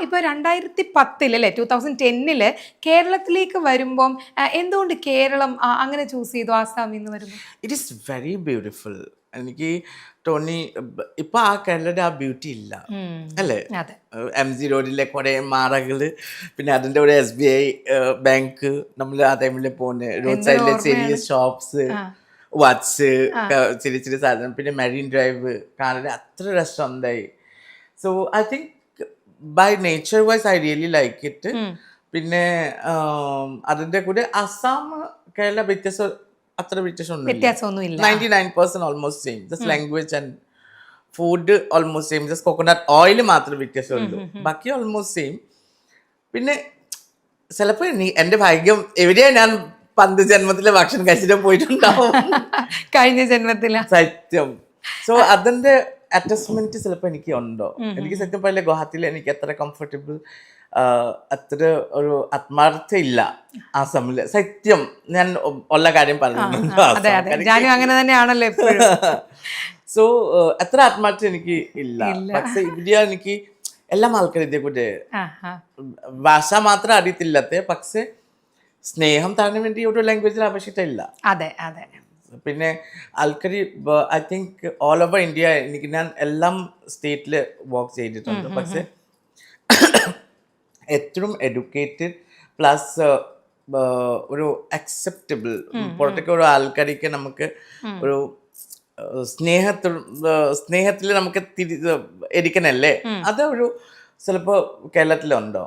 ഇപ്പൊ 2010 അല്ലെ 2010 കേരളത്തിലേക്ക് വരുമ്പം എന്തുകൊണ്ട് കേരളം അങ്ങനെ ചൂസ് ചെയ്തു ആസാമിൽ നിന്ന് വരുമ്പോൾ? It is very beautiful. എനിക്ക് ടോണി ഇപ്പൊ ആ കേരളയുടെ ആ ബ്യൂട്ടി ഇല്ല അല്ലേ? MG റോഡിലെ കുറെ മാറകള്, പിന്നെ അതിന്റെ കൂടെ SBI ബാങ്ക്, നമ്മൾ ആ ടൈമിൽ പോകുന്ന റോഡ് സൈഡിലെ ചെറിയ ഷോപ്സ്, വാച്ച്, ചെറിയ ചെറിയ സാധനം, പിന്നെ മെറീൻ ഡ്രൈവ് കാണാൻ അത്ര രസമുണ്ടായി. So I think by nature wise I really like it. പിന്നെ അതിന്റെ കൂടെ അസം കേരള വ്യത്യാസം അത്ര വ്യത്യാസമൊന്നുമില്ല. 99% almost same. Just language and food almost same. Just coconut oil മാത്രമേ വ്യത്യാസമുള്ളൂ, ബാക്കി ഓൾമോസ്റ്റ് സെയിം. പിന്നെ ചിലപ്പോൾ എന്റെ ഭാഗ്യം എവിടെയാ ഞാൻ പണ്ട് ജന്മത്തിലെ ഭക്ഷണം കഴിച്ചിട്ട് പോയിട്ടുണ്ടാവും കഴിഞ്ഞ ജന്മത്തില സത്യം. സോ അതിന്റെ അറ്റാച്ച്മെന്റ് ചിലപ്പോൾ എനിക്ക് ഉണ്ടോ. എനിക്ക് സത്യം പറയില്ല, ഗുവാഹത്തിയിൽ എനിക്ക് അത്ര കംഫർട്ടബിൾ, അത്ര ഒരു ആത്മാർത്ഥ ഇല്ല ആസാമില്. സത്യം ഞാൻ ഉള്ള കാര്യം പറഞ്ഞു. അങ്ങനെ തന്നെയാണല്ലോ. സോ അത്ര ആത്മാർത്ഥ എനിക്ക് ഇല്ല. പക്ഷെ ഇവിടെ എനിക്ക് എല്ലാം ആൾക്കാർ ഇതേക്കൂടെ ഭാഷ മാത്രം അറിയത്തില്ലാത്ത, പക്ഷെ സ്നേഹം തരാൻ വേണ്ടി ഒരു ലാംഗ്വേജിൽ ആവശ്യമില്ല. അതെ അതെ. പിന്നെ ആൾക്കാർ I think all over India, എനിക്ക് ഞാൻ എല്ലാം സ്റ്റേറ്റിൽ വർക്ക് ചെയ്തിട്ടുണ്ട്. പക്ഷെ ഏറ്റവും എഡ്യൂക്കേറ്റഡ് പ്ലസ് ഒരു അക്സെപ്റ്റബിൾ പുറത്തേക്ക് ഒരു ആൾക്കാർക്ക് നമുക്ക് ഒരു സ്നേഹത്തിൽ നമുക്ക് ഇരിക്കണല്ലേ, അത് ഒരു ചിലപ്പോ കേരളത്തിലുണ്ടോ.